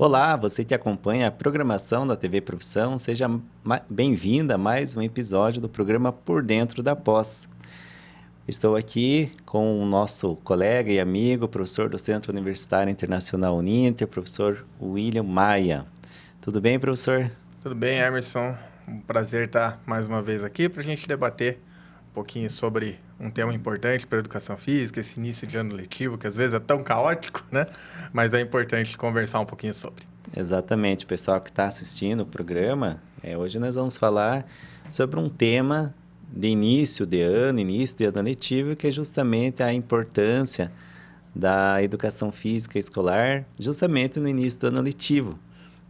Olá, você que acompanha a programação da TV Profissão, seja bem-vinda a mais um episódio do programa Por Dentro da Pós. Estou aqui com o nosso colega e amigo, professor do Centro Universitário Internacional Uninter, professor William Maia. Tudo bem, professor? Tudo bem, Emerson? Um prazer estar mais uma vez aqui para a gente debater um pouquinho sobre um tema importante para a educação física, esse início de ano letivo, que às vezes é tão caótico, né? Mas é importante conversar um pouquinho sobre. Exatamente, pessoal que está assistindo o programa, hoje nós vamos falar sobre um tema de início de ano letivo, que é justamente a importância da educação física escolar, justamente no início do ano letivo.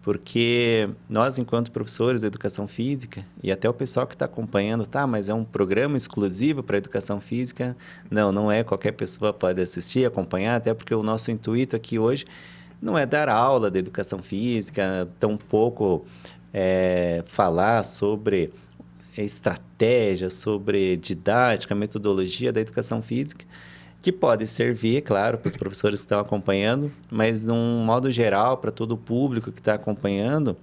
Porque nós, enquanto professores de educação física, e até o pessoal que está acompanhando, mas é um programa exclusivo para educação física? Não, não é. Qualquer pessoa pode assistir, acompanhar, até porque o nosso intuito aqui hoje não é dar aula de educação física, tampouco falar sobre estratégia, sobre didática, metodologia da educação física, que pode servir, claro, para os professores que estão acompanhando, mas, de um modo geral, para todo o público que está acompanhando,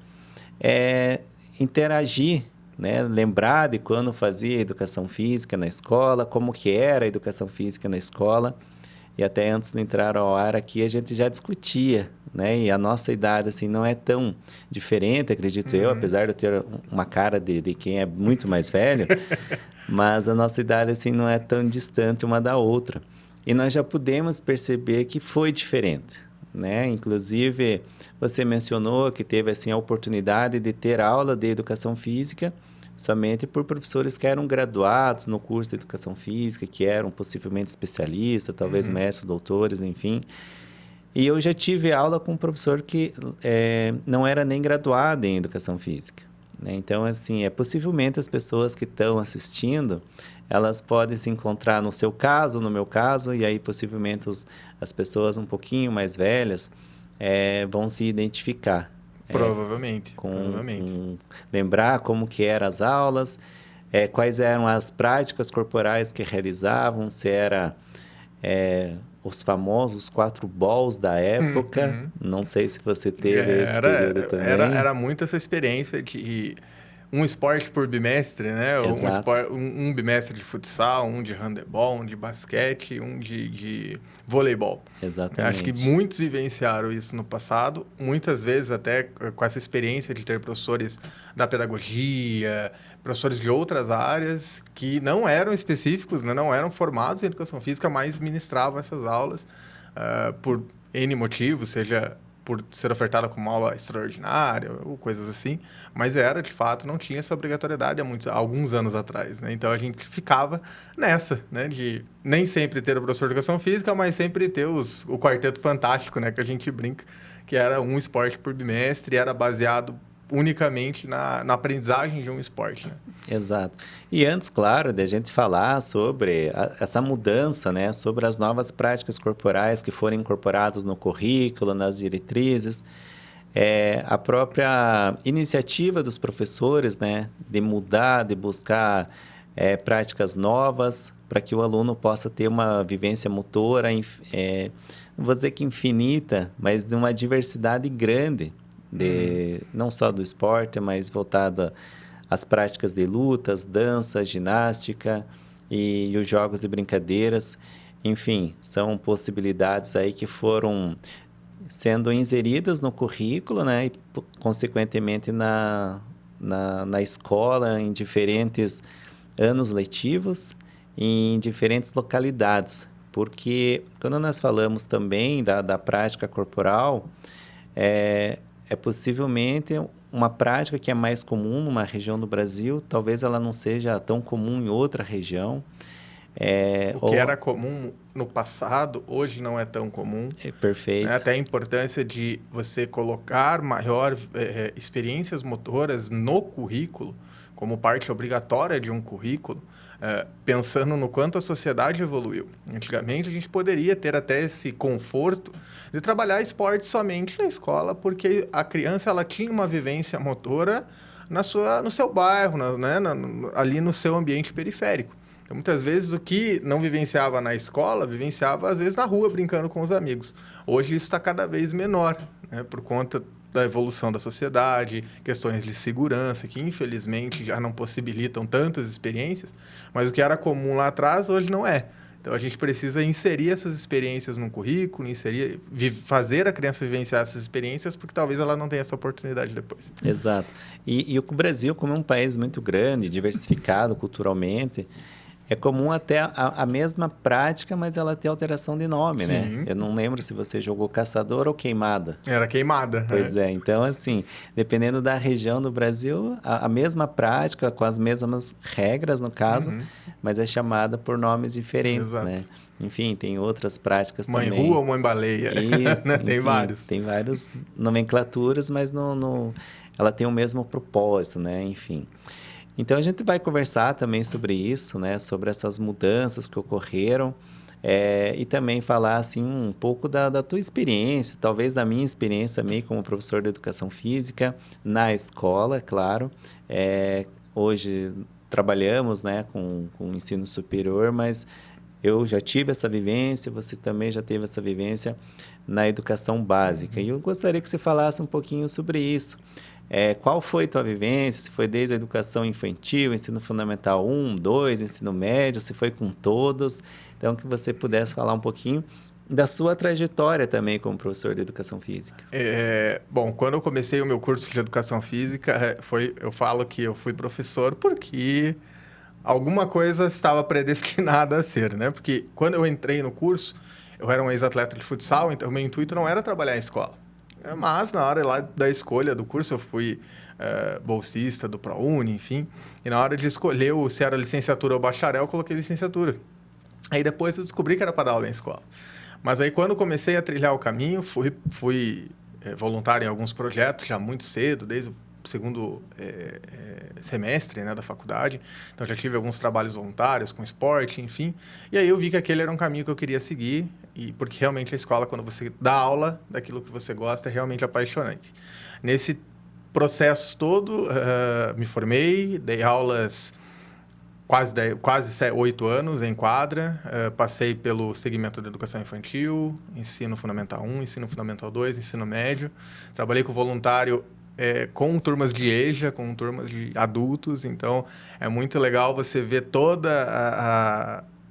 interagir, né? Lembrar de quando fazia educação física na escola, como que era a educação física na escola. E até antes de entrar ao ar aqui, a gente já discutia, né? E a nossa idade, assim, não é tão diferente, acredito eu, apesar de eu ter uma cara de quem é muito mais velho, mas a nossa idade, assim, não é tão distante uma da outra. E nós já pudemos perceber que foi diferente, né? Inclusive, você mencionou que teve, assim, a oportunidade de ter aula de educação física somente por professores que eram graduados no curso de educação física, que eram possivelmente especialistas, talvez mestres, doutores, enfim. E eu já tive aula com um professor que não era nem graduado em educação física, né? Então, assim, possivelmente as pessoas que estão assistindo, elas podem se encontrar no seu caso, no meu caso, e aí possivelmente as pessoas um pouquinho mais velhas vão se identificar. Provavelmente, provavelmente. Lembrar como que eram as aulas, quais eram as práticas corporais que realizavam, se era os famosos 4 balls da época. Não sei se você teve esse período também. Era muito essa experiência de um esporte por bimestre, né? Exato. Um bimestre de futsal, um de handebol, um de basquete, um de voleibol. Acho que Exatamente. muitos vivenciaram isso no passado, muitas vezes até com essa experiência de ter professores da pedagogia, professores de outras áreas que não eram específicos, né? Não eram formados em educação física, mas ministravam essas aulas por N motivos, seja por ser ofertada como aula extraordinária ou coisas assim, mas de fato, não tinha essa obrigatoriedade há alguns anos atrás, né? Então, a gente ficava nessa, né? De nem sempre ter o professor de educação física, mas sempre ter o quarteto fantástico, né? Que a gente brinca, que era um esporte por bimestre e era baseado unicamente na aprendizagem de um esporte, né? Exato. E antes, claro, de a gente falar sobre essa mudança, né, sobre as novas práticas corporais que foram incorporadas no currículo, nas diretrizes, a própria iniciativa dos professores, né, de mudar, de buscar práticas novas para que o aluno possa ter uma vivência motora, não vou dizer que infinita, mas de uma diversidade grande, não só do esporte, mas voltada às práticas de lutas, dança, ginástica e os jogos e brincadeiras. Enfim, são possibilidades aí que foram sendo inseridas no currículo, né, e consequentemente na escola, em diferentes anos letivos, em diferentes localidades. Porque quando nós falamos também da prática corporal, possivelmente uma prática que é mais comum numa região do Brasil, talvez ela não seja tão comum em outra região. O que era comum no passado, hoje não é tão comum. Perfeito. Até a importância de você colocar maior experiências motoras no currículo, como parte obrigatória de um currículo, pensando no quanto a sociedade evoluiu. Antigamente, a gente poderia ter até esse conforto de trabalhar esporte somente na escola, porque a criança ela tinha uma vivência motora no seu bairro, ali no seu ambiente periférico. Então, muitas vezes, o que não vivenciava na escola, vivenciava, às vezes, na rua, brincando com os amigos. Hoje, isso está cada vez menor, né? Por conta da evolução da sociedade, questões de segurança, que infelizmente já não possibilitam tantas experiências, mas o que era comum lá atrás, hoje não é. Então, a gente precisa inserir essas experiências no currículo, fazer a criança vivenciar essas experiências, porque talvez ela não tenha essa oportunidade depois. Exato. E o Brasil, como é um país muito grande, diversificado culturalmente, é comum até a mesma prática, mas ela tem alteração de nome, Sim. né? Eu não lembro se você jogou caçador ou queimada. Era queimada. Pois é. Então, assim, dependendo da região do Brasil, a mesma prática, com as mesmas regras, no caso, mas é chamada por nomes diferentes, Exato. né? Enfim, tem outras práticas mãe também. Rua ou Mãe Baleia? Isso, Né? Tem enfim, vários. tem várias nomenclaturas, mas ela tem o mesmo propósito, né? Enfim. Então, a gente vai conversar também sobre isso, né? Sobre essas mudanças que ocorreram e também falar, assim, um pouco da tua experiência, talvez da minha experiência também como professor de educação física na escola, claro. Hoje trabalhamos, né, com ensino superior, mas eu já tive essa vivência, você também já teve essa vivência na educação básica. E eu gostaria que você falasse um pouquinho sobre isso. Qual foi a tua vivência? Se foi desde a educação infantil, ensino fundamental 1, 2, ensino médio, se foi com todos. Então, que você pudesse falar um pouquinho da sua trajetória também como professor de educação física. Bom, quando eu comecei o meu curso de educação física, eu falo que eu fui professor porque alguma coisa estava predestinada a ser, né? Porque quando eu entrei no curso, eu era um ex-atleta de futsal, então meu intuito não era trabalhar em escola. Mas na hora lá da escolha do curso, eu fui bolsista do ProUni, enfim. E na hora de escolher se era licenciatura ou bacharel, eu coloquei licenciatura. Aí depois eu descobri que era para dar aula em escola. Mas aí quando comecei a trilhar o caminho, fui voluntário em alguns projetos já muito cedo, desde o segundo semestre, né, da faculdade. Então já tive alguns trabalhos voluntários com esporte, enfim. E aí eu vi que aquele era um caminho que eu queria seguir, porque realmente a escola, quando você dá aula daquilo que você gosta, é realmente apaixonante. Nesse processo todo, me formei, dei aulas quase 8 anos em quadra, passei pelo segmento de educação infantil, ensino fundamental 1, ensino fundamental 2, ensino médio. Trabalhei com voluntário com turmas de EJA, com turmas de adultos, então é muito legal você ver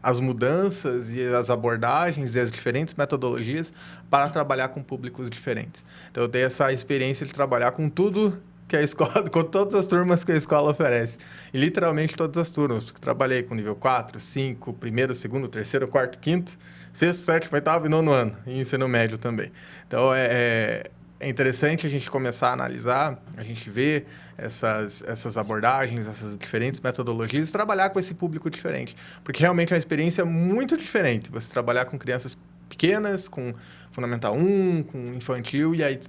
as mudanças e as abordagens e as diferentes metodologias para trabalhar com públicos diferentes. Então eu tenho essa experiência de trabalhar com tudo que a escola, com todas as turmas que a escola oferece. E literalmente todas as turmas, porque trabalhei com nível 4, 5, primeiro, segundo, terceiro, quarto, quinto, sexto, sétimo, oitavo e nono ano, e ensino médio também. Então é interessante a gente começar a analisar, a gente ver essas abordagens, essas diferentes metodologias e trabalhar com esse público diferente. Porque realmente é uma experiência muito diferente. Você trabalhar com crianças pequenas, com Fundamental 1, com infantil, e aí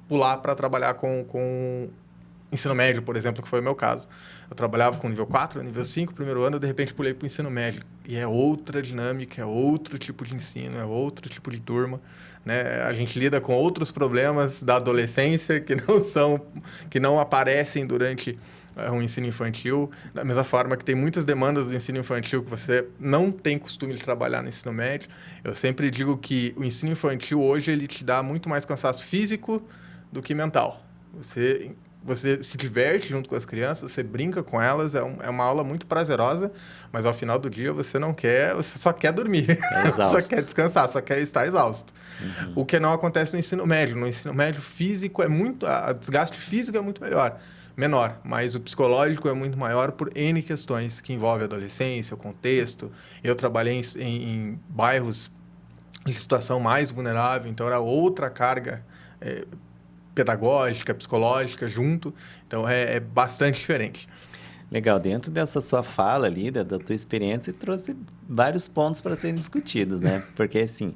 pular para trabalhar com ensino médio, por exemplo, que foi o meu caso. Eu trabalhava com nível 4, nível 5, primeiro ano, de repente pulei para o ensino médio. E é outra dinâmica, é outro tipo de ensino, é outro tipo de turma, né? A gente lida com outros problemas da adolescência que não aparecem durante o ensino infantil, da mesma forma que tem muitas demandas do ensino infantil que você não tem costume de trabalhar no ensino médio. Eu sempre digo que o ensino infantil hoje ele te dá muito mais cansaço físico do que mental. Você se diverte junto com as crianças, você brinca com elas, é uma aula muito prazerosa, mas ao final do dia você só quer dormir, só quer descansar, só quer estar exausto. O que não acontece no ensino médio. No ensino médio físico o desgaste físico é muito menor, mas o psicológico é muito maior por N questões que envolvem a adolescência, o contexto. Eu trabalhei em bairros de situação mais vulnerável, então era outra carga pedagógica, psicológica junto, então é bastante diferente. Legal, dentro dessa sua fala ali, da tua experiência, você trouxe vários pontos para serem discutidos, né? Porque, assim,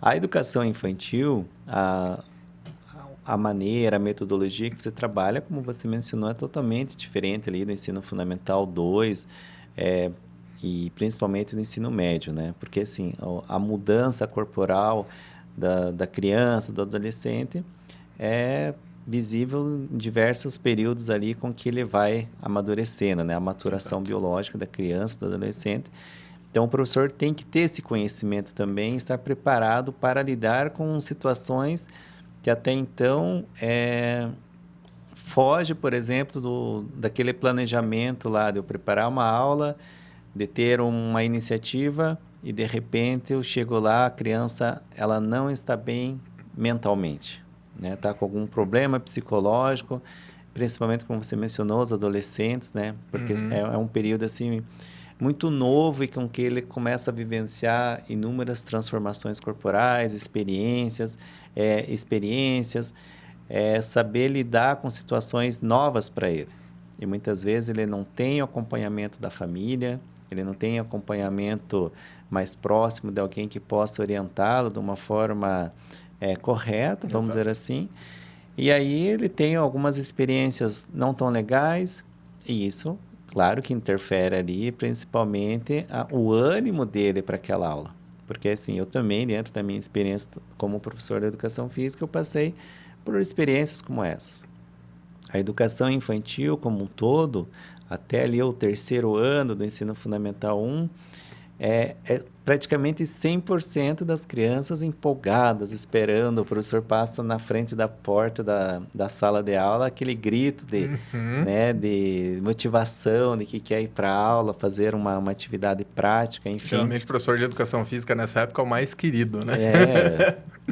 a educação infantil, a maneira, a metodologia que você trabalha, como você mencionou, é totalmente diferente ali do ensino fundamental 2, e principalmente do ensino médio, né? Porque, assim, a mudança corporal da criança, do adolescente, é visível em diversos períodos ali com que ele vai amadurecendo, né? A maturação biológica da criança, do adolescente. Então, o professor tem que ter esse conhecimento também, estar preparado para lidar com situações que até então foge, por exemplo, daquele planejamento lá de eu preparar uma aula, de ter uma iniciativa e, de repente, eu chego lá, a criança ela não está bem mentalmente, né? Está com algum problema psicológico, principalmente, como você mencionou, os adolescentes, né? Porque é um período, assim, muito novo e com que ele começa a vivenciar inúmeras transformações corporais, experiências, saber lidar com situações novas para ele. E muitas vezes ele não tem o acompanhamento da família, ele não tem acompanhamento mais próximo de alguém que possa orientá-lo de uma forma correta, vamos dizer assim. E aí ele tem algumas experiências não tão legais, e isso, claro que interfere ali, principalmente o ânimo dele para aquela aula. Porque, assim, eu também, dentro da minha experiência como professor de educação física, eu passei por experiências como essas. A educação infantil como um todo, até ali o 3º ano do ensino fundamental 1, é praticamente 100% das crianças empolgadas, esperando. O professor passa na frente da porta da sala de aula, aquele grito né, de motivação, de que quer ir para a aula, fazer uma atividade prática, enfim. Geralmente o professor de educação física nessa época é o mais querido, né?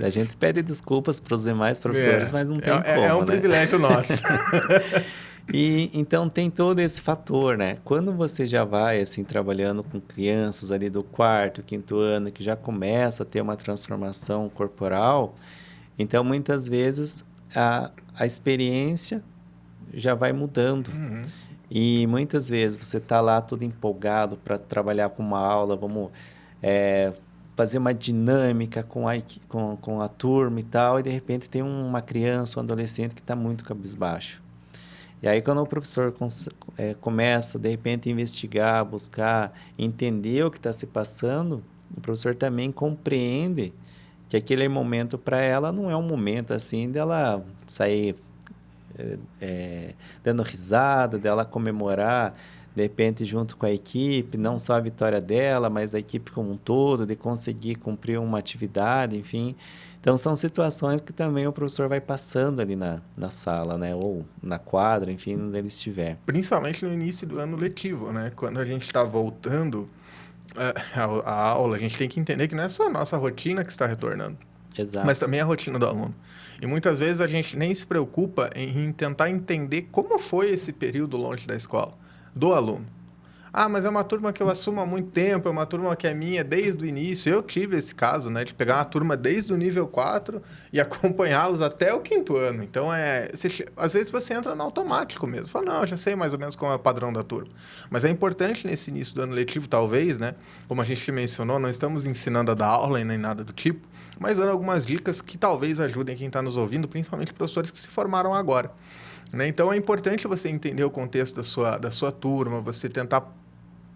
A gente pede desculpas para os demais professores, mas não tem como, é um né? privilégio nosso. E então tem todo esse fator, né? Quando você já vai assim trabalhando com crianças ali do 4º, 5º ano, que já começa a ter uma transformação corporal, então muitas vezes a experiência já vai mudando. E muitas vezes você está lá todo empolgado para trabalhar com uma aula, vamos fazer uma dinâmica com a turma e tal, e de repente tem uma criança, um adolescente que está muito cabisbaixo. E aí, quando o professor começa, de repente, a investigar, buscar, entender o que está se passando, o professor também compreende que aquele momento para ela não é um momento assim dela sair dando risada, dela comemorar, de repente, junto com a equipe, não só a vitória dela, mas a equipe como um todo, de conseguir cumprir uma atividade, enfim. Então, são situações que também o professor vai passando ali na sala, né? Ou na quadra, enfim, onde ele estiver. Principalmente no início do ano letivo, né? Quando a gente está voltando a aula, a gente tem que entender que não é só a nossa rotina que está retornando. Exato. Mas também a rotina do aluno. E muitas vezes a gente nem se preocupa em tentar entender como foi esse período longe da escola, do aluno. Ah, mas é uma turma que eu assumo há muito tempo, é uma turma que é minha desde o início. Eu tive esse caso, né, de pegar uma turma desde o nível 4 e acompanhá-los até o 5º ano. Então, às vezes você entra no automático mesmo. Fala, não, eu já sei mais ou menos como é o padrão da turma. Mas é importante nesse início do ano letivo, talvez, né, como a gente mencionou, não estamos ensinando a dar aula e nem nada do tipo, mas dando algumas dicas que talvez ajudem quem está nos ouvindo, principalmente professores que se formaram agora. Né? Então, é importante você entender o contexto da sua turma, você tentar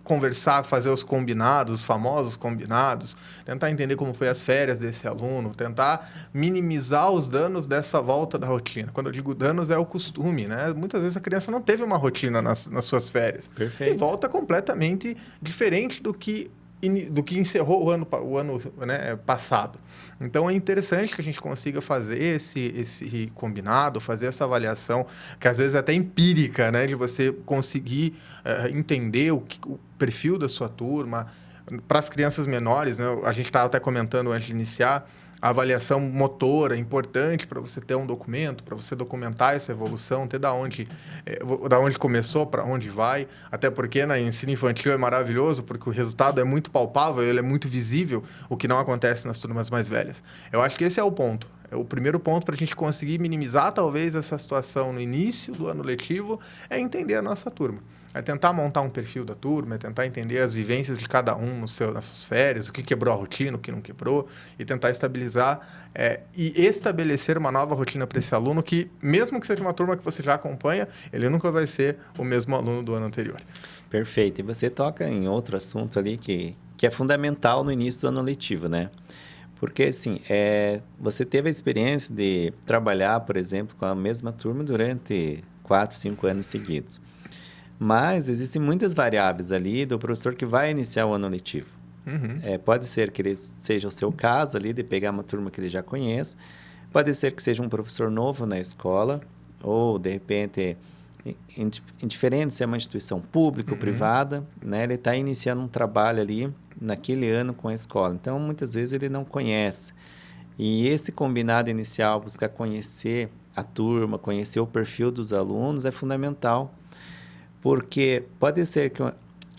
conversar, fazer os combinados, os famosos combinados, tentar entender como foi as férias desse aluno, tentar minimizar os danos dessa volta da rotina. Quando eu digo danos, é o costume, né? Muitas vezes a criança não teve uma rotina nas suas férias. Perfeito. E volta completamente diferente do que encerrou o ano né, passado. Então, é interessante que a gente consiga fazer esse combinado, fazer essa avaliação, que às vezes é até empírica, né, de você conseguir entender o perfil da sua turma. Para as crianças menores, né, a gente estava até comentando antes de iniciar, a avaliação motora é importante para você ter um documento, para você documentar essa evolução, ter da onde começou, para onde vai. Até porque no ensino infantil é maravilhoso, porque o resultado é muito palpável, ele é muito visível, o que não acontece nas turmas mais velhas. Eu acho que esse é o ponto. É o primeiro ponto para a gente conseguir minimizar, talvez, essa situação no início do ano letivo, é entender a nossa turma. É tentar montar um perfil da turma, é tentar entender as vivências de cada um nas suas férias, o que quebrou a rotina, o que não quebrou, e tentar estabilizar e estabelecer uma nova rotina para esse aluno que, mesmo que seja uma turma que você já acompanha, ele nunca vai ser o mesmo aluno do ano anterior. Perfeito. E você toca em outro assunto ali que é fundamental no início do ano letivo, né? Porque, assim, você teve a experiência de trabalhar, por exemplo, com a mesma turma durante 4, 5 anos seguidos. Mas existem muitas variáveis ali do professor que vai iniciar o ano letivo. Pode ser que ele seja o seu caso ali, de pegar uma turma que ele já conhece, Pode ser que seja um professor novo na escola, ou, de repente, indiferente se é uma instituição pública ou privada, né? Ele está iniciando um trabalho ali naquele ano com a escola. Então, muitas vezes, ele não conhece. E esse combinado inicial, buscar conhecer a turma, conhecer o perfil dos alunos, é fundamental. Porque pode ser que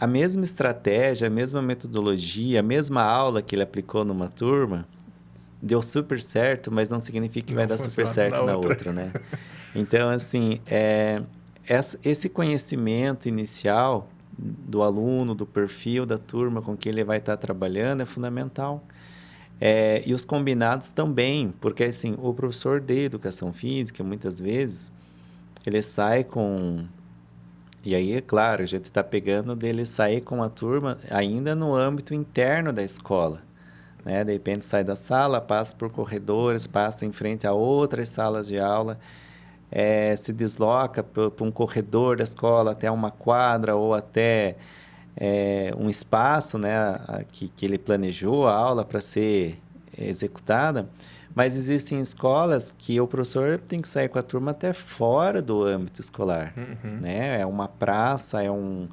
a mesma estratégia, a mesma metodologia, a mesma aula que ele aplicou numa turma, deu super certo, mas não significa que vai dar super certo na outra, né? Então, assim, esse conhecimento inicial do aluno, do perfil da turma com que ele vai estar trabalhando é fundamental. E os combinados também, porque, assim, o professor de educação física, muitas vezes, ele sai com... E aí, é claro, a gente está pegando dele sair com a turma ainda no âmbito interno da escola. Né? De repente sai da sala, passa por corredores, passa em frente a outras salas de aula, se desloca por um corredor da escola até uma quadra ou até um espaço, né, que ele planejou a aula para ser executada. Mas existem escolas que o professor tem que sair com a turma até fora do âmbito escolar. Né? É uma praça, é um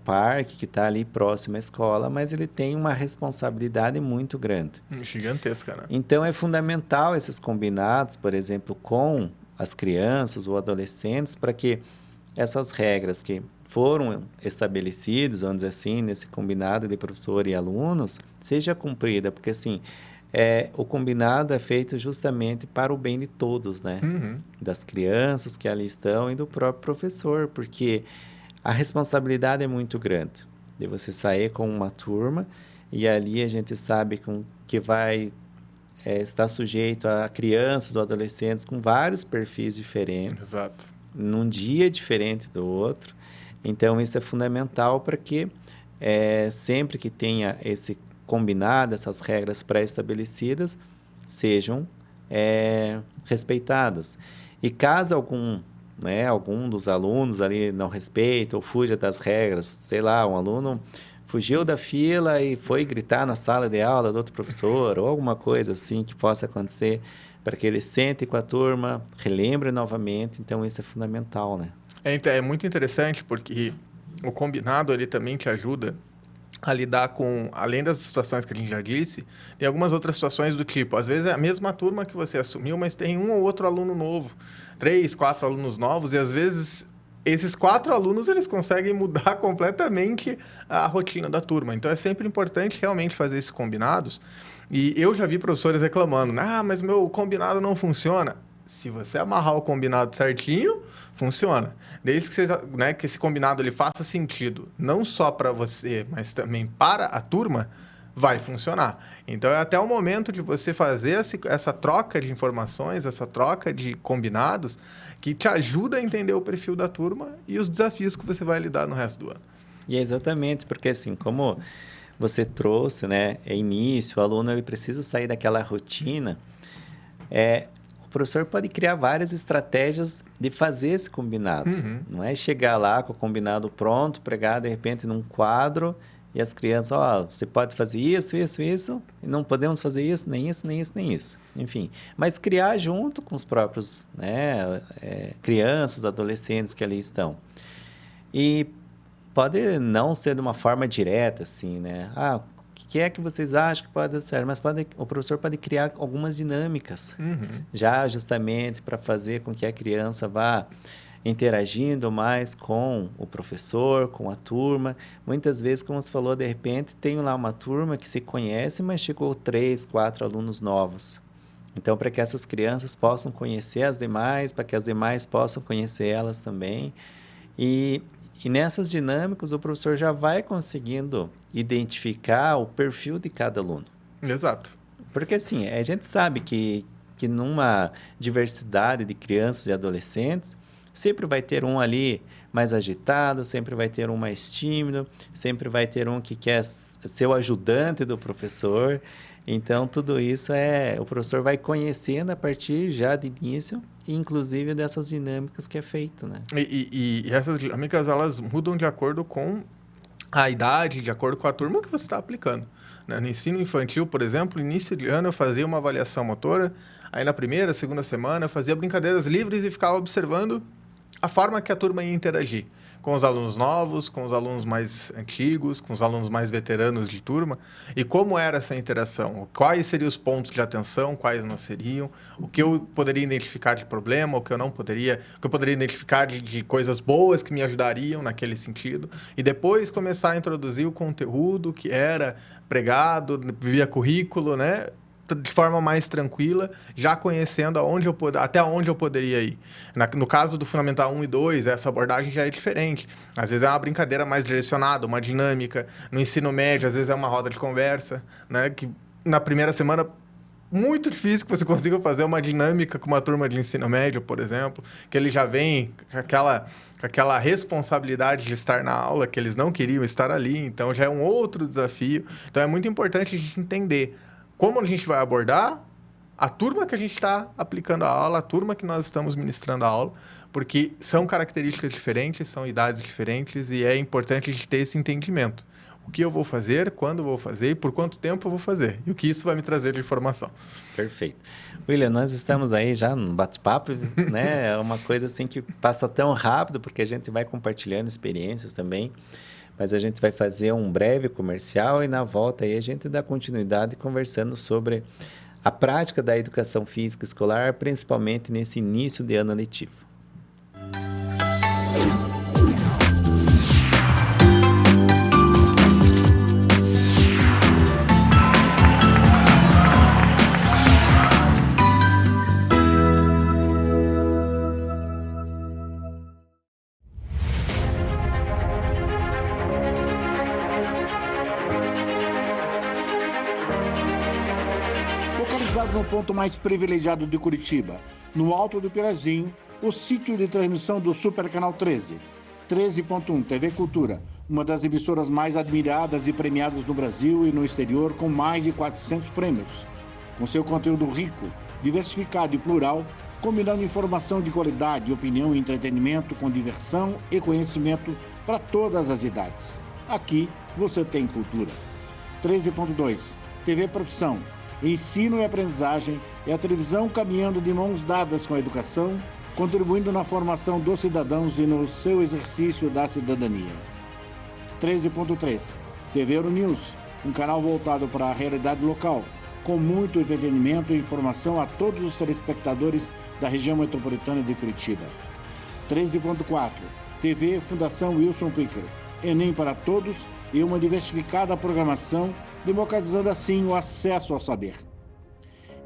parque que está ali próximo à escola, mas ele tem uma responsabilidade muito grande. Gigantesca, né? Então, é fundamental esses combinados, por exemplo, com as crianças ou adolescentes, para que essas regras que foram estabelecidas, vamos dizer assim, nesse combinado de professor e alunos, seja cumprida, porque assim, o combinado é feito justamente para o bem de todos, né? Das crianças que ali estão e do próprio professor, porque a responsabilidade é muito grande de você sair com uma turma e ali a gente sabe que vai estar sujeito a crianças ou adolescentes com vários perfis diferentes. Exato. Num dia diferente do outro. Então, isso é fundamental para que sempre que tenha esse combinado, essas regras pré-estabelecidas, sejam respeitadas. E caso algum dos alunos ali não respeita ou fuja das regras, sei lá, um aluno fugiu da fila e foi gritar na sala de aula do outro professor, ou alguma coisa assim que possa acontecer, para que ele sente com a turma, relembre novamente. Então, isso é fundamental, né? É muito interessante porque o combinado ele também te ajuda a lidar com, além das situações que a gente já disse, tem algumas outras situações do tipo, às vezes é a mesma turma que você assumiu, mas tem um ou outro aluno novo, 3, 4 alunos novos, e às vezes esses 4 alunos eles conseguem mudar completamente a rotina da turma. Então é sempre importante realmente fazer esses combinados. E eu já vi professores reclamando, mas meu combinado não funciona. Se você amarrar o combinado certinho, funciona. Desde que, que esse combinado ele faça sentido, não só para você, mas também para a turma, vai funcionar. Então, é até o momento de você fazer essa troca de informações, essa troca de combinados, que te ajuda a entender o perfil da turma e os desafios que você vai lidar no resto do ano. E é exatamente, porque assim, como você trouxe, né, início, o aluno ele precisa sair daquela rotina, o professor pode criar várias estratégias de fazer esse combinado. Não é chegar lá com o combinado pronto, pregar de repente num quadro e as crianças, você pode fazer isso, isso, isso, e não podemos fazer isso, nem isso, nem isso, nem isso. Enfim, mas criar junto com os próprios crianças, adolescentes que ali estão. E pode não ser de uma forma direta, assim, né? O que é que vocês acham que pode dar certo? Mas o professor pode criar algumas dinâmicas, já justamente para fazer com que a criança vá interagindo mais com o professor, com a turma. Muitas vezes, como você falou, de repente, tem lá uma turma que se conhece, mas chegou 3, 4 alunos novos. Então, para que essas crianças possam conhecer as demais, para que as demais possam conhecer elas também. E nessas dinâmicas, o professor já vai conseguindo identificar o perfil de cada aluno. Exato. Porque, assim, a gente sabe que numa diversidade de crianças e adolescentes, sempre vai ter um ali mais agitado, sempre vai ter um mais tímido, sempre vai ter um que quer ser o ajudante do professor. Então, tudo isso o professor vai conhecendo a partir já de início, inclusive dessas dinâmicas que é feito, né? E essas dinâmicas, elas mudam de acordo com a idade, de acordo com a turma que você está aplicando. Né? No ensino infantil, por exemplo, no início de ano eu fazia uma avaliação motora, aí na primeira, segunda semana eu fazia brincadeiras livres e ficava observando a forma que a turma ia interagir com os alunos novos, com os alunos mais antigos, com os alunos mais veteranos de turma, e como era essa interação, quais seriam os pontos de atenção, quais não seriam, o que eu poderia identificar de problema, o que eu não poderia, o que eu poderia identificar de coisas boas que me ajudariam naquele sentido, e depois começar a introduzir o conteúdo que era pregado via currículo, né? De forma mais tranquila, já conhecendo até onde eu poderia ir. No caso do Fundamental 1 e 2, essa abordagem já é diferente. Às vezes é uma brincadeira mais direcionada, uma dinâmica. No ensino médio, às vezes é uma roda de conversa, né? Que na primeira semana, muito difícil que você consiga fazer uma dinâmica com uma turma de ensino médio, por exemplo, que ele já vem com aquela responsabilidade de estar na aula, que eles não queriam estar ali, então já é um outro desafio. Então é muito importante a gente entender como a gente vai abordar a turma que a gente está aplicando a aula, a turma que nós estamos ministrando a aula, porque são características diferentes, são idades diferentes e é importante a gente ter esse entendimento. O que eu vou fazer, quando eu vou fazer, por quanto tempo eu vou fazer e o que isso vai me trazer de informação. Perfeito. William, nós estamos aí já no bate-papo, né? É uma coisa assim que passa tão rápido porque a gente vai compartilhando experiências também. Mas a gente vai fazer um breve comercial e na volta aí a gente dá continuidade conversando sobre a prática da educação física escolar, principalmente nesse início de ano letivo. No ponto mais privilegiado de Curitiba, no Alto do Pirazinho, o sítio de transmissão do Super Canal 13. 13.1 TV Cultura, uma das emissoras mais admiradas e premiadas no Brasil e no exterior, com mais de 400 prêmios. Com seu conteúdo rico, diversificado e plural, combinando informação de qualidade, opinião e entretenimento com diversão e conhecimento para todas as idades. Aqui você tem cultura. 13.2 TV Profissão. Ensino e aprendizagem é a televisão caminhando de mãos dadas com a educação, contribuindo na formação dos cidadãos e no seu exercício da cidadania. 13.3 TV Euronews, um canal voltado para a realidade local, com muito entretenimento e informação a todos os telespectadores da região metropolitana de Curitiba. 13.4 TV Fundação Wilson Picker, Enem para todos e uma diversificada programação, democratizando assim o acesso ao saber.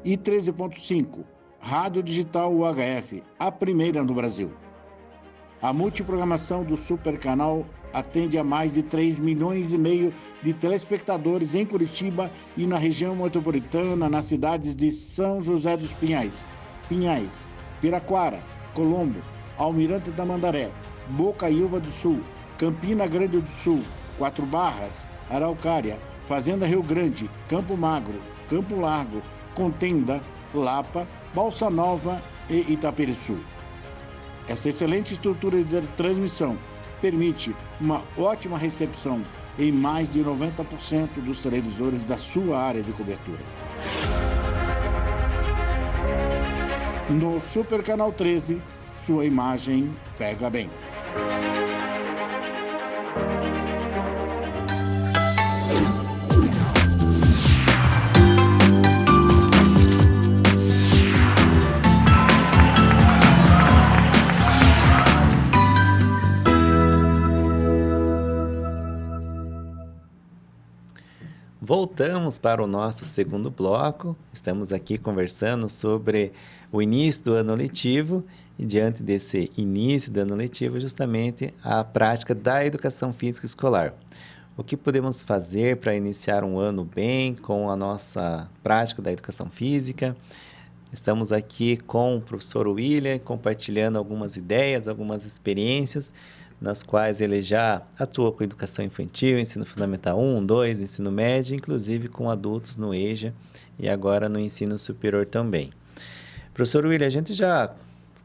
E 13.5, Rádio Digital UHF, a primeira no Brasil. A multiprogramação do Super Canal atende a mais de 3,5 milhões de telespectadores em Curitiba e na região metropolitana, nas cidades de São José dos Pinhais, Piraquara, Colombo, Almirante Tamandaré, Bocaiúva do Sul, Campina Grande do Sul, Quatro Barras, Araucária, Fazenda Rio Grande, Campo Magro, Campo Largo, Contenda, Lapa, Balsa Nova e Itaperiçu. Essa excelente estrutura de transmissão permite uma ótima recepção em mais de 90% dos televisores da sua área de cobertura. No Super Canal 13, sua imagem pega bem. Voltamos para o nosso segundo bloco. Estamos aqui conversando sobre o início do ano letivo e, diante desse início do ano letivo, justamente a prática da educação física escolar. O que podemos fazer para iniciar um ano bem com a nossa prática da educação física? Estamos aqui com o professor William, compartilhando algumas ideias, algumas experiências, nas quais ele já atuou com educação infantil, ensino fundamental 1, 2, ensino médio, inclusive com adultos no EJA e agora no ensino superior também. Professor William, a gente já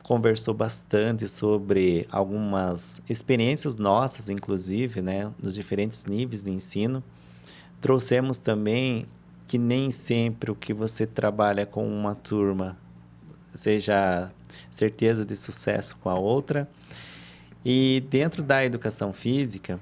conversou bastante sobre algumas experiências nossas, inclusive, né, nos diferentes níveis de ensino. Trouxemos também que nem sempre o que você trabalha com uma turma seja certeza de sucesso com a outra. E dentro da educação física,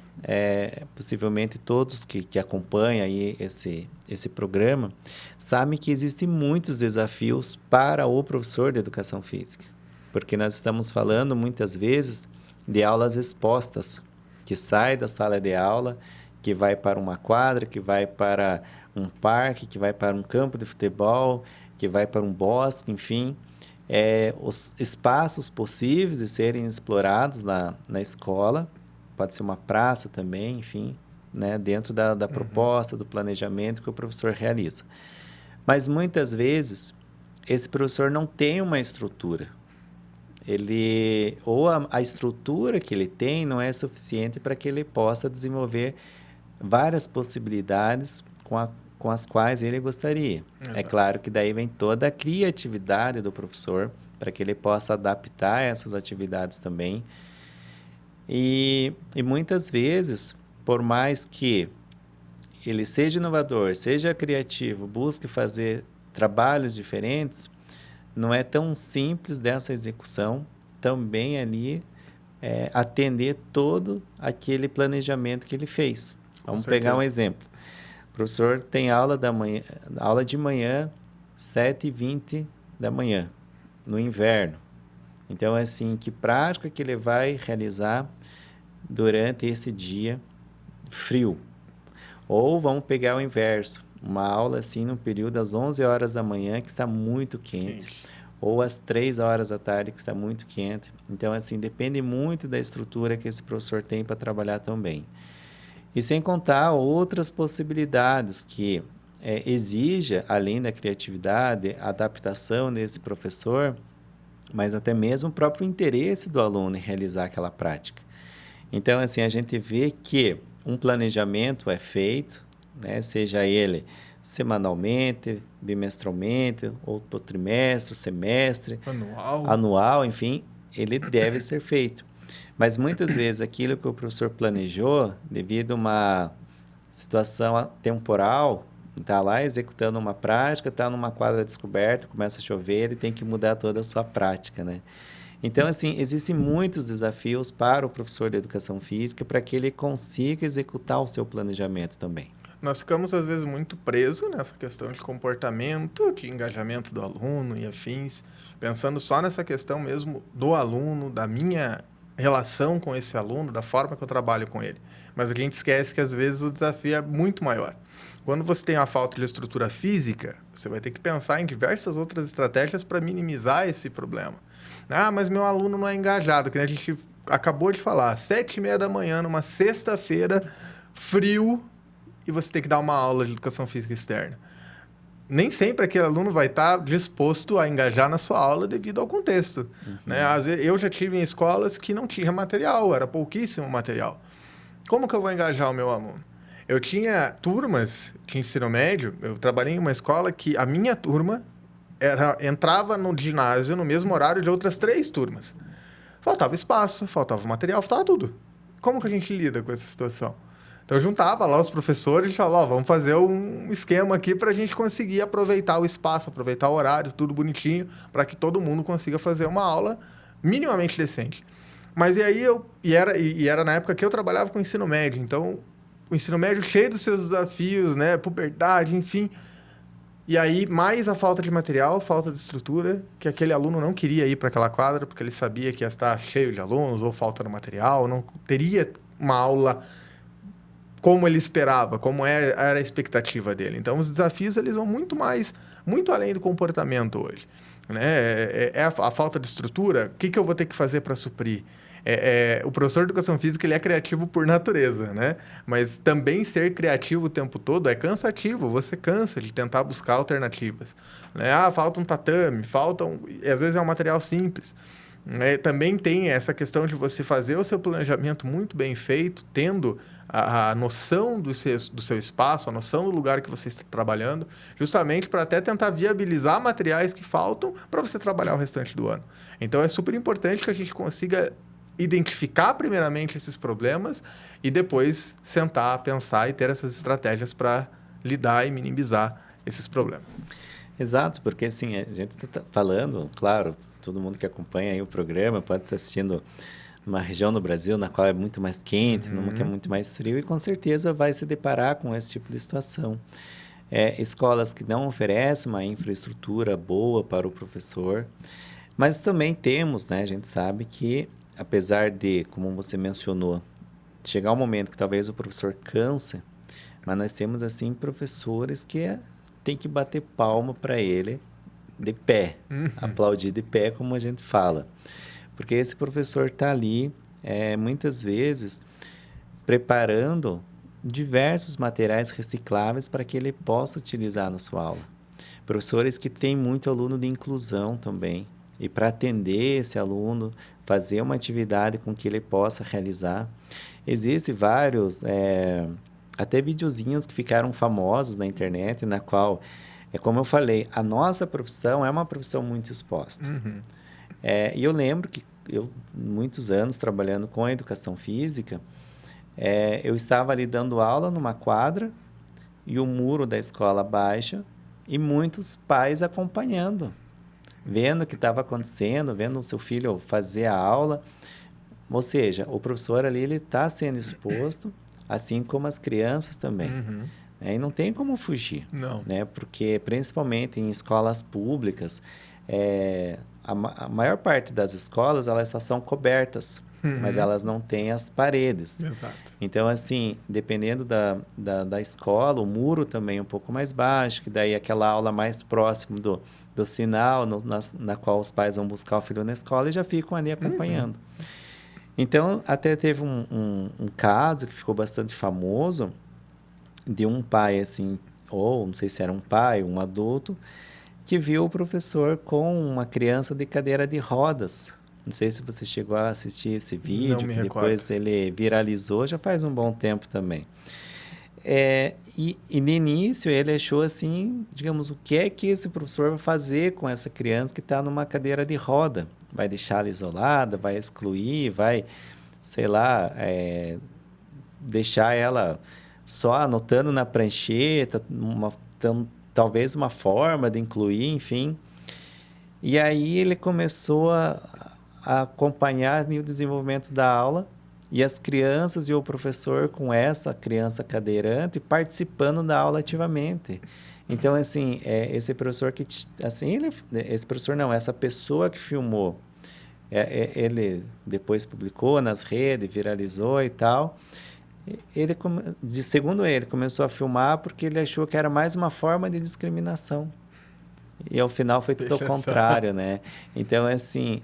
possivelmente todos que acompanham aí esse programa sabem que existem muitos desafios para o professor de educação física, porque nós estamos falando muitas vezes de aulas expostas, que sai da sala de aula, que vai para uma quadra, que vai para um parque, que vai para um campo de futebol, que vai para um bosque, enfim. Os espaços possíveis de serem explorados na escola, pode ser uma praça também, enfim, né, dentro da proposta, do planejamento que o professor realiza. Mas muitas vezes esse professor não tem uma estrutura. A estrutura que ele tem não é suficiente para que ele possa desenvolver várias possibilidades com as quais ele gostaria. Exato. É claro que daí vem toda a criatividade do professor para que ele possa adaptar essas atividades também. E muitas vezes, por mais que ele seja inovador, seja criativo, busque fazer trabalhos diferentes, não é tão simples dessa execução também ali atender todo aquele planejamento que ele fez. Vamos pegar um exemplo. O professor tem aula de manhã, 7h20 da manhã, no inverno. Então, assim, que prática que ele vai realizar durante esse dia frio? Ou vamos pegar o inverso, uma aula assim no período às 11 horas da manhã, que está muito quente. Ou às 3 horas da tarde, que está muito quente. Então, assim, depende muito da estrutura que esse professor tem para trabalhar também. E sem contar outras possibilidades que exija, além da criatividade, a adaptação desse professor, mas até mesmo o próprio interesse do aluno em realizar aquela prática. Então, assim, a gente vê que um planejamento é feito, né, seja ele semanalmente, bimestralmente, ou por trimestre, semestre, anual, enfim, ele deve ser feito. Mas muitas vezes aquilo que o professor planejou, devido a uma situação temporal, está lá executando uma prática, está numa quadra descoberta, começa a chover, ele tem que mudar toda a sua prática, né? Então, assim, existem muitos desafios para o professor de educação física para que ele consiga executar o seu planejamento também. Nós ficamos, às vezes, muito presos nessa questão de comportamento, de engajamento do aluno e afins, pensando só nessa questão mesmo do aluno, da minha relação com esse aluno, da forma que eu trabalho com ele. Mas a gente esquece que, às vezes, o desafio é muito maior. Quando você tem a falta de estrutura física, você vai ter que pensar em diversas outras estratégias para minimizar esse problema. Ah, mas meu aluno não é engajado, que a gente acabou de falar, 7h30 da manhã, numa sexta-feira, frio, e você tem que dar uma aula de educação física externa. Nem sempre aquele aluno vai estar disposto a engajar na sua aula devido ao contexto. Né? Às vezes, eu já tive em escolas que não tinha material, era pouquíssimo material. Como que eu vou engajar o meu aluno? Eu tinha turmas de ensino médio, eu trabalhei em uma escola que a minha turma entrava no ginásio no mesmo horário de outras 3 turmas. Faltava espaço, faltava material, faltava tudo. Como que a gente lida com essa situação? Então, eu juntava lá os professores e falava, vamos fazer um esquema aqui para a gente conseguir aproveitar o espaço, aproveitar o horário, tudo bonitinho, para que todo mundo consiga fazer uma aula minimamente decente. Mas e aí, era na época que eu trabalhava com ensino médio, então, o ensino médio cheio dos seus desafios, né, puberdade, enfim. E aí, mais a falta de material, falta de estrutura, que aquele aluno não queria ir para aquela quadra, porque ele sabia que ia estar cheio de alunos, ou falta de material, não teria uma aula como ele esperava, como era a expectativa dele. Então, os desafios eles vão muito além do comportamento hoje. Né? A falta de estrutura, o que eu vou ter que fazer para suprir? O professor de educação física ele é criativo por natureza, né? Mas também ser criativo o tempo todo é cansativo, você cansa de tentar buscar alternativas. Né? Falta um tatame, às vezes é um material simples. Também tem essa questão de você fazer o seu planejamento muito bem feito, tendo a noção do seu espaço, a noção do lugar que você está trabalhando, justamente para até tentar viabilizar materiais que faltam para você trabalhar o restante do ano. Então, é super importante que a gente consiga identificar primeiramente esses problemas e depois sentar, pensar e ter essas estratégias para lidar e minimizar esses problemas. Exato, porque assim, a gente está falando, claro, todo mundo que acompanha aí o programa pode estar assistindo numa região do Brasil na qual é muito mais quente, numa que é muito mais frio, e com certeza vai se deparar com esse tipo de situação. Escolas que não oferecem uma infraestrutura boa para o professor, mas também temos, né, a gente sabe que, apesar de, como você mencionou, chegar um momento que talvez o professor canse, mas nós temos, assim, professores que tem que bater palma para ele de pé, aplaudir de pé, como a gente fala. Porque esse professor está ali, muitas vezes, preparando diversos materiais recicláveis para que ele possa utilizar na sua aula. Professores que têm muito aluno de inclusão também. E para atender esse aluno, fazer uma atividade com que ele possa realizar. Existem vários, até videozinhos que ficaram famosos na internet, na qual, como eu falei, a nossa profissão é uma profissão muito exposta. E eu lembro que muitos anos trabalhando com a educação física, eu estava ali dando aula numa quadra e o muro da escola baixa e muitos pais acompanhando, vendo o que estava acontecendo, vendo o seu filho fazer a aula. Ou seja, o professor ali ele está sendo exposto, assim como as crianças também. E não tem como fugir. Não. Né? Porque, principalmente em escolas públicas, a maior parte das escolas elas só são cobertas, mas elas não têm as paredes. Exato. Então, assim, dependendo da escola, o muro também é um pouco mais baixo, que daí aquela aula mais próximo do sinal, na qual os pais vão buscar o filho na escola e já ficam ali acompanhando. Então, até teve um caso que ficou bastante famoso de um pai, assim, ou não sei se era um pai, um adulto, que viu o professor com uma criança de cadeira de rodas. Não sei se você chegou a assistir esse vídeo, Não me que recordo. depois ele viralizou, já faz um bom tempo também. E no início ele achou assim, digamos, o que é que esse professor vai fazer com essa criança que está numa cadeira de roda? Vai deixá-la isolada, vai excluir, vai, sei lá, deixar ela só anotando na prancheta, talvez uma forma de incluir, enfim. E aí ele começou a acompanhar o desenvolvimento da aula e as crianças e o professor com essa criança cadeirante participando da aula ativamente. Então, assim, esse professor que... Assim, esse professor não, essa pessoa que filmou, ele depois publicou nas redes, viralizou e tal. Segundo ele, começou a filmar porque ele achou que era mais uma forma de discriminação. E ao final foi tudo ao contrário, né? Então, assim,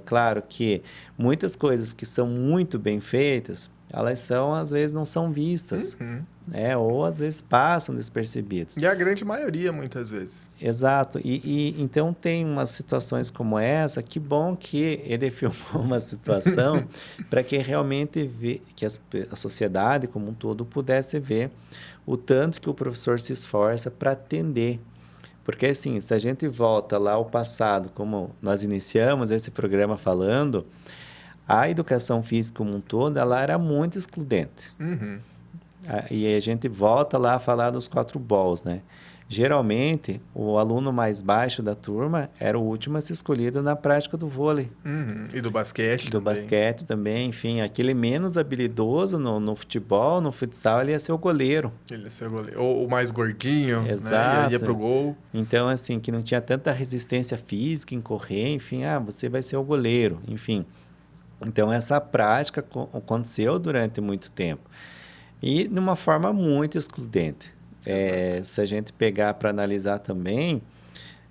claro que muitas coisas que são muito bem feitas, elas às vezes não são vistas, né? Ou às vezes passam despercebidas. E a grande maioria, muitas vezes. Exato. Então tem umas situações como essa, que bom que ele filmou uma situação para que realmente que a sociedade como um todo pudesse ver o tanto que o professor se esforça para atender. Porque, assim, se a gente volta lá ao passado, como nós iniciamos esse programa falando, a educação física como um todo, ela era muito excludente. E a gente volta lá a falar dos 4 balls, né? Geralmente, o aluno mais baixo da turma era o último a ser escolhido na prática do vôlei. E do basquete também. Do basquete também, enfim. Aquele menos habilidoso no futebol, no futsal, ele ia ser o goleiro. Ele ia ser o goleiro. Ou o mais gordinho, exato, né? Ia pro gol. Então, assim, que não tinha tanta resistência física em correr, enfim, você vai ser o goleiro, enfim. Então, essa prática aconteceu durante muito tempo. E de uma forma muito excludente. Se a gente pegar para analisar também,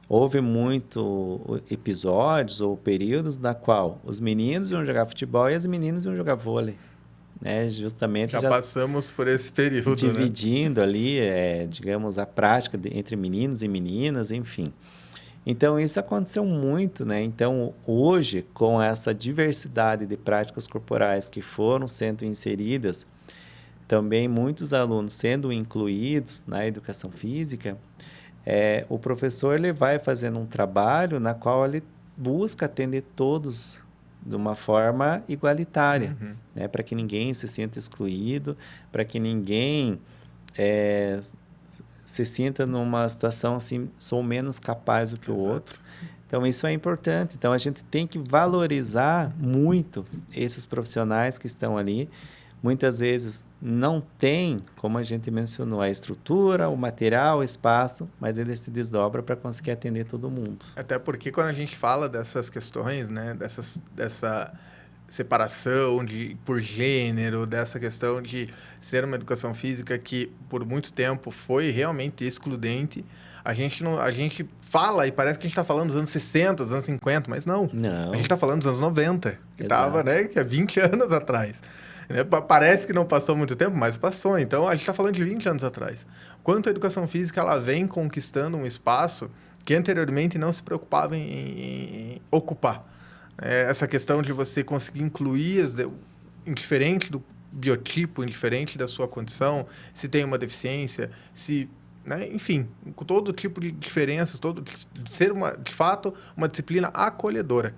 houve muitos episódios ou períodos na qual os meninos iam jogar futebol e as meninas iam jogar vôlei. Né? Justamente já passamos por esse período, dividindo ali, digamos, a prática entre meninos e meninas, enfim. Então, isso aconteceu muito, né? Então, hoje, com essa diversidade de práticas corporais que foram sendo inseridas, também muitos alunos sendo incluídos na educação física, o professor ele vai fazendo um trabalho na qual ele busca atender todos de uma forma igualitária, né? Para que ninguém se sinta excluído, para que ninguém se sinta numa situação assim, sou menos capaz do que o outro. Então, isso é importante. Então, a gente tem que valorizar muito esses profissionais que estão ali. Muitas vezes não tem, como a gente mencionou, a estrutura, o material, o espaço, mas ele se desdobra para conseguir atender todo mundo. Até porque quando a gente fala dessas questões, né, dessa separação por gênero, dessa questão de ser uma educação física que por muito tempo foi realmente excludente, a gente fala e parece que a gente está falando dos anos 60, dos anos 50, mas não. A gente está falando dos anos 90, que estava, né, que é 20 anos atrás. Parece que não passou muito tempo, mas passou. Então, a gente está falando de 20 anos atrás. Quanto a educação física ela vem conquistando um espaço que anteriormente não se preocupava em ocupar. Essa questão de você conseguir incluir, indiferente do biotipo, indiferente da sua condição, se tem uma deficiência, né, enfim, com todo tipo de diferenças, ser, de fato, uma disciplina acolhedora.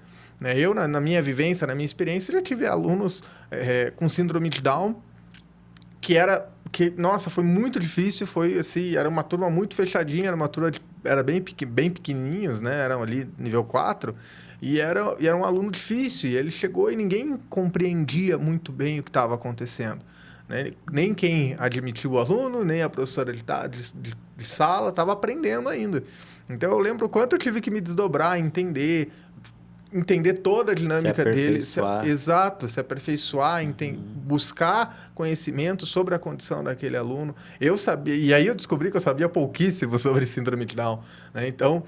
Eu, na minha vivência, na minha experiência, já tive alunos com síndrome de Down, nossa, foi muito difícil, foi assim, era uma turma muito fechadinha, era bem pequenininhos, né? Eram ali nível 4, e era um aluno difícil, e ele chegou e ninguém compreendia muito bem o que estava acontecendo. Né? Nem quem admitiu o aluno, nem a professora de sala estava aprendendo ainda. Então, eu lembro o quanto eu tive que me desdobrar, entender toda a dinâmica dele. Se aperfeiçoar, buscar conhecimento sobre a condição daquele aluno. Eu sabia, e aí eu descobri que eu sabia pouquíssimo sobre síndrome de Down. Né? Então,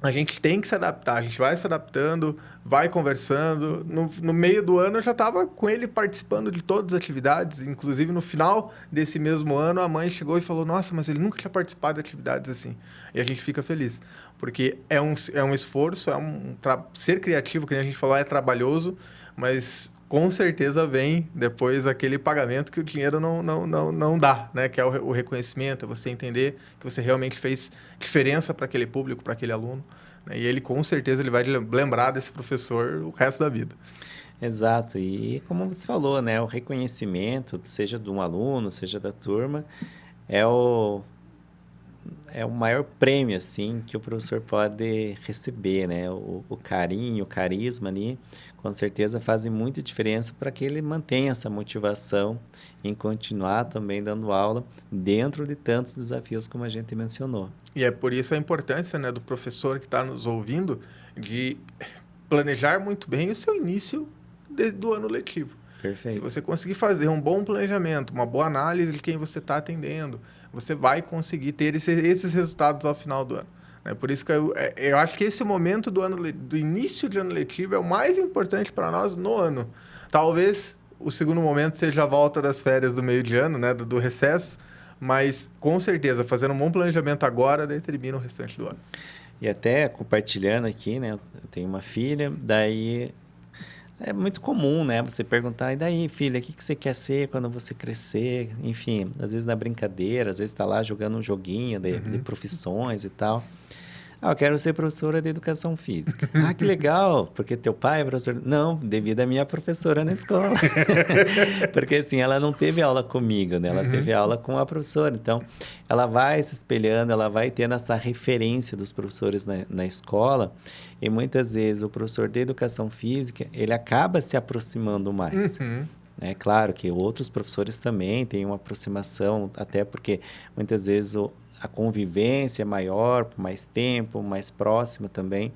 a gente tem que se adaptar, a gente vai se adaptando, vai conversando. No meio do ano, eu já estava com ele participando de todas as atividades. Inclusive, no final desse mesmo ano, a mãe chegou e falou, nossa, mas ele nunca tinha participado de atividades assim. E a gente fica feliz, porque é um esforço, ser criativo, que a gente falou, é trabalhoso, mas com certeza vem depois aquele pagamento que o dinheiro não dá, né? Que é o reconhecimento, é você entender que você realmente fez diferença para aquele público, para aquele aluno. Né? E ele, com certeza, ele vai lembrar desse professor o resto da vida. Exato. E como você falou, né? O reconhecimento, seja de um aluno, seja da turma, é o maior prêmio, assim, que o professor pode receber, né? O carinho, o carisma ali, com certeza fazem muita diferença para que ele mantenha essa motivação em continuar também dando aula dentro de tantos desafios como a gente mencionou. E é por isso a importância, né, do professor que está nos ouvindo de planejar muito bem o seu início do ano letivo. Perfeito. Se você conseguir fazer um bom planejamento, uma boa análise de quem você está atendendo, você vai conseguir ter esses resultados ao final do ano. Por isso que eu acho que esse momento do início de ano letivo é o mais importante para nós no ano. Talvez o segundo momento seja a volta das férias do meio de ano, né, do recesso, mas com certeza, fazendo um bom planejamento agora, determina o restante do ano. E até compartilhando aqui, né, eu tenho uma filha, daí é muito comum, né, você perguntar, e daí, filha, o que você quer ser quando você crescer? Enfim, às vezes na brincadeira, às vezes está lá jogando um joguinho de profissões e tal. Eu quero ser professora de educação física. Que legal, porque teu pai é professor... Não, devido à minha professora na escola. Porque, assim, ela não teve aula comigo, né? Ela teve aula com a professora. Então, ela vai se espelhando, ela vai tendo essa referência dos professores na escola. E, muitas vezes, o professor de educação física, ele acaba se aproximando mais. É claro que outros professores também têm uma aproximação, até porque, muitas vezes, a convivência é maior, por mais tempo, mais próxima também,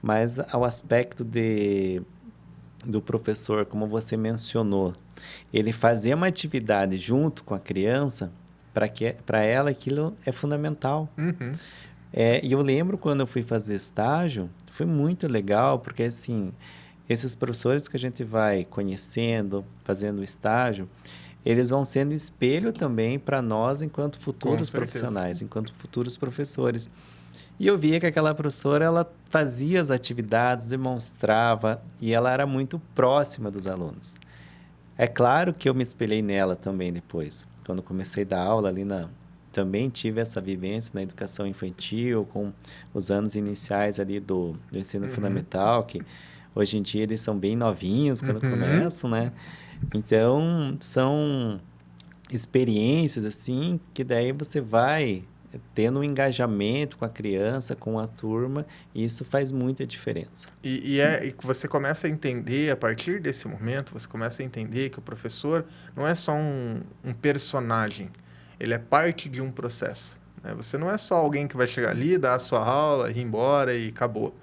mas o aspecto do professor, como você mencionou, ele fazer uma atividade junto com a criança, para ela aquilo é fundamental. E eu lembro quando eu fui fazer estágio, foi muito legal, porque assim, esses professores que a gente vai conhecendo, fazendo estágio, eles vão sendo espelho também para nós enquanto futuros profissionais, enquanto futuros professores. E eu via que aquela professora, ela fazia as atividades, demonstrava, e ela era muito próxima dos alunos. É claro que eu me espelhei nela também depois. Quando comecei a dar aula ali também tive essa vivência na educação infantil, com os anos iniciais ali do ensino fundamental, que hoje em dia eles são bem novinhos quando começam, né? Então, são experiências, assim, que daí você vai tendo um engajamento com a criança, com a turma, e isso faz muita diferença. E você começa a entender, a partir desse momento, você começa a entender que o professor não é só um personagem, ele é parte de um processo, né? Você não é só alguém que vai chegar ali, dar a sua aula, ir embora e acabou.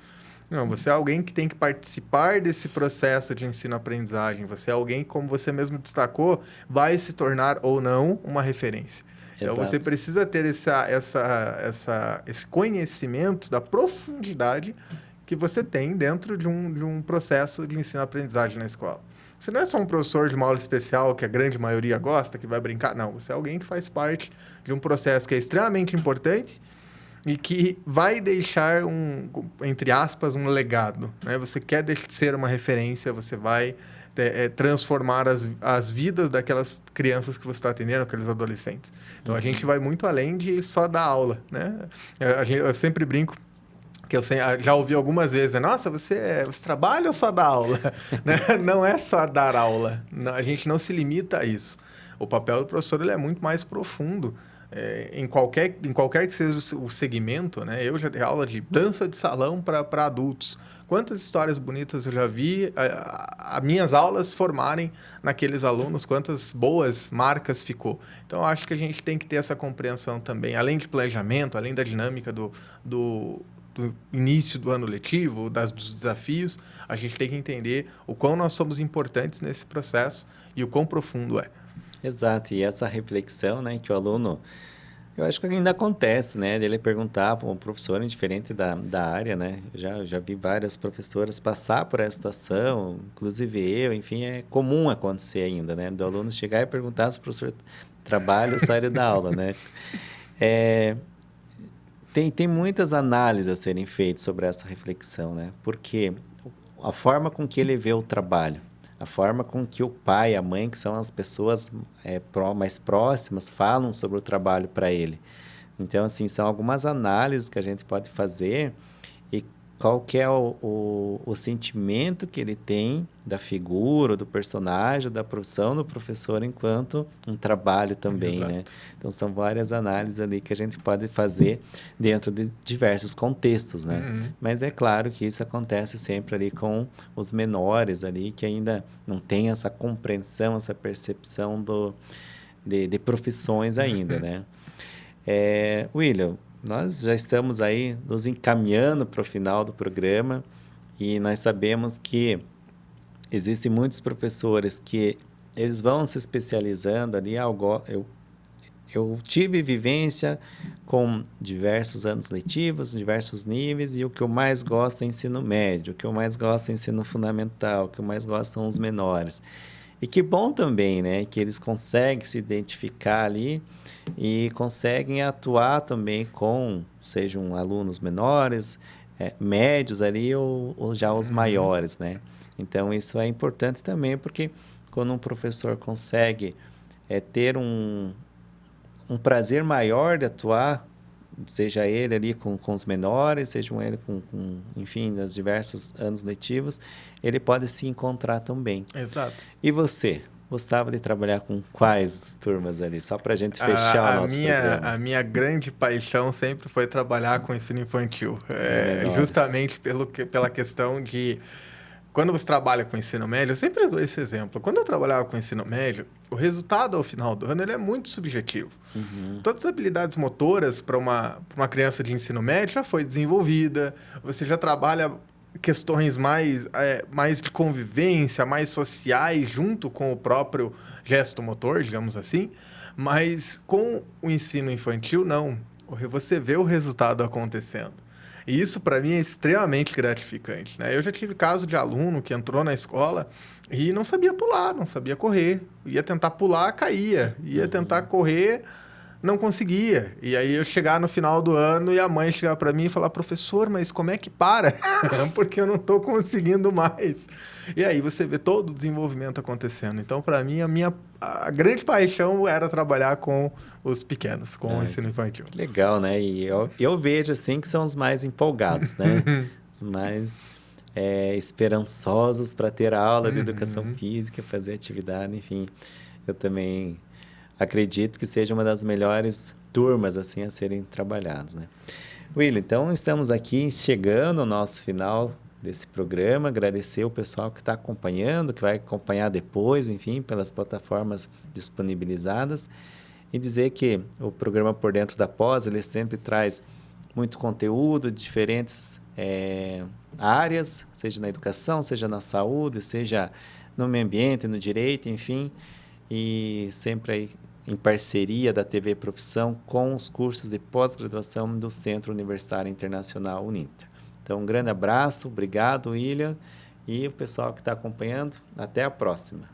Não, você é alguém que tem que participar desse processo de ensino-aprendizagem. Você é alguém que, como você mesmo destacou, vai se tornar ou não uma referência. Então, Exato. você precisa ter esse conhecimento da profundidade que você tem dentro de um processo de ensino-aprendizagem na escola. Você não é só um professor de uma aula especial que a grande maioria gosta, que vai brincar. Não, você é alguém que faz parte de um processo que é extremamente importante e que vai deixar entre aspas, um legado, né? Você quer ser uma referência, você vai transformar as vidas daquelas crianças que você está atendendo, aqueles adolescentes. Então, a gente vai muito além de só dar aula, né? Eu sempre brinco que eu já ouvi algumas vezes, nossa, você trabalha ou só dá aula? Né? Não é só dar aula, a gente não se limita a isso. O papel do professor ele é muito mais profundo. Em qualquer que seja o segmento, né? Eu já dei aula de dança de salão para adultos. Quantas histórias bonitas eu já vi as minhas aulas formarem naqueles alunos, quantas boas marcas ficou. Então, eu acho que a gente tem que ter essa compreensão também, além de planejamento, além da dinâmica do início do ano letivo, dos desafios, a gente tem que entender o quão nós somos importantes nesse processo e o quão profundo é. Exato, e essa reflexão, né, que o aluno, eu acho que ainda acontece, né, dele perguntar para um professor indiferente da área, né, já vi várias professoras passar por essa situação, inclusive eu, enfim, é comum acontecer ainda, né, do aluno chegar e perguntar se o professor trabalha ou sai da aula, né. Tem muitas análises a serem feitas sobre essa reflexão, né? Porque a forma com que ele vê o trabalho, a forma com que o pai e a mãe, que são as pessoas mais próximas, falam sobre o trabalho para ele. Então, assim, são algumas análises que a gente pode fazer e qual que é o sentimento que ele tem da figura, do personagem, da profissão do professor enquanto um trabalho também, né? Então, são várias análises ali que a gente pode fazer dentro de diversos contextos, né? Mas é claro que isso acontece sempre ali com os menores ali, que ainda não tem essa compreensão, essa percepção de profissões ainda, né? William, nós já estamos aí nos encaminhando para o final do programa e nós sabemos que existem muitos professores que eles vão se especializando ali. Eu tive vivência com diversos anos letivos, diversos níveis, e o que eu mais gosto é ensino médio, o que eu mais gosto é ensino fundamental, o que eu mais gosto são os menores. E que bom também, né, que eles conseguem se identificar ali e conseguem atuar também com, sejam alunos menores, médios ali ou já os maiores, né? Então, isso é importante também, porque quando um professor consegue ter um prazer maior de atuar, seja ele ali com os menores, seja ele enfim, nos diversos anos letivos, ele pode se encontrar também. Exato. E você? Gostava de trabalhar com quais turmas ali? Só para a gente fechar o nosso programa. A minha grande paixão sempre foi trabalhar com ensino infantil. Justamente pela questão de... Quando você trabalha com ensino médio, eu sempre dou esse exemplo. Quando eu trabalhava com ensino médio, o resultado ao final do ano ele é muito subjetivo. Todas as habilidades motoras para uma criança de ensino médio já foi desenvolvida, você já trabalha questões mais de convivência, mais sociais, junto com o próprio gesto motor, digamos assim. Mas com o ensino infantil, não. Você vê o resultado acontecendo. E isso, para mim, é extremamente gratificante, né? Eu já tive caso de aluno que entrou na escola e não sabia pular, não sabia correr. Ia tentar pular, caía. Ia tentar correr, não conseguia. E aí eu chegar no final do ano e a mãe chegar para mim e falar, professor, mas como é que para? Porque eu não estou conseguindo mais. E aí você vê todo o desenvolvimento acontecendo. Então, para mim, a grande paixão era trabalhar com os pequenos, com o ensino infantil. Legal, né? E eu vejo, assim, que são os mais empolgados, né? Os mais esperançosos para ter a aula de educação física, fazer atividade, enfim. Eu também acredito que seja uma das melhores turmas, assim, a serem trabalhados, né? William, então estamos aqui chegando ao nosso final desse programa. Agradecer o pessoal que está acompanhando, que vai acompanhar depois, enfim, pelas plataformas disponibilizadas. E dizer que o programa Por Dentro da Pós, ele sempre traz muito conteúdo de diferentes áreas, seja na educação, seja na saúde, seja no meio ambiente, no direito, enfim, e sempre aí em parceria da TV Profissão com os cursos de pós-graduação do Centro Universitário Internacional Uninter. Então, um grande abraço, obrigado, William, e o pessoal que está acompanhando, até a próxima.